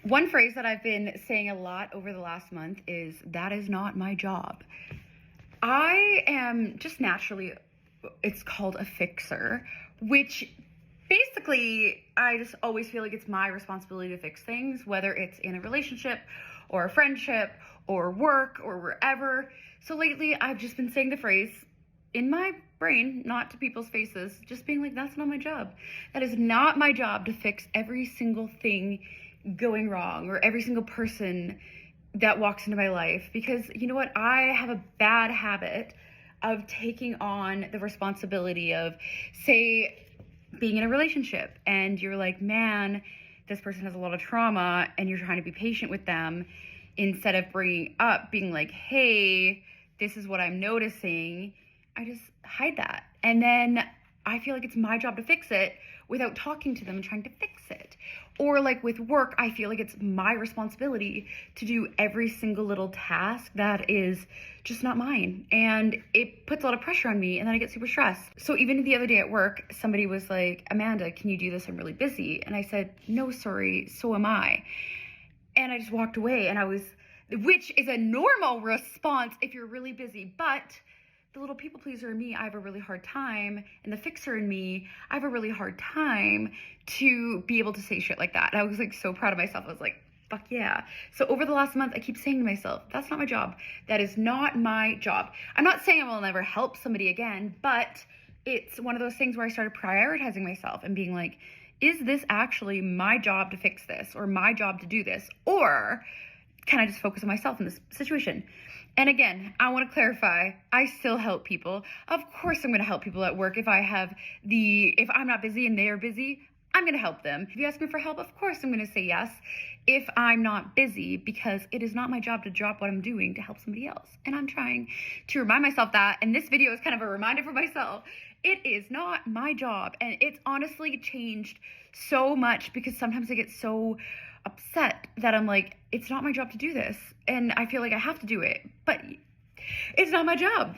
One phrase that I've been saying a lot over the last month is, that is not my job. I am just naturally, it's called a fixer, which basically I just always feel like it's my responsibility to fix things, whether it's in a relationship or a friendship or work or wherever. So lately I've just been saying the phrase in my brain, not to people's faces, just being like, that's not my job. That is not my job to fix every single thing going wrong or every single person that walks into my life. Because you know what? I have a bad habit of taking on the responsibility of, say, being in a relationship and you're like, man, this person has a lot of trauma, and you're trying to be patient with them instead of being like, hey, this is what I'm noticing. I just hide that. And then I feel like it's my job to fix it without talking to them and trying to fix it. Or like with work, I feel like it's my responsibility to do every single little task that is just not mine. And it puts a lot of pressure on me, and then I get super stressed. So even the other day at work, somebody was like, Amanda, can you do this? I'm really busy. And I said, no, sorry, so am I. And I just walked away, which is a normal response if you're really busy, but the little people pleaser in me, I have a really hard time, and the fixer in me, I have a really hard time to be able to say shit like that. And I was like so proud of myself. I was like, fuck yeah. So over the last month, I keep saying to myself, that's not my job. That is not my job. I'm not saying I will never help somebody again, but it's one of those things where I started prioritizing myself and being like, is this actually my job to fix this, or my job to do this? Or can I just focus on myself in this situation? And again, I want to clarify, I still help people. Of course I'm going to help people at work. If I'm not busy and they are busy, I'm going to help them. If you ask me for help, of course I'm going to say yes if I'm not busy, because it is not my job to drop what I'm doing to help somebody else. And I'm trying to remind myself that, and this video is kind of a reminder for myself. It is not my job, and it's honestly changed so much, because sometimes I get so upset that I'm like, it's not my job to do this, and I feel like I have to do it, but it's not my job.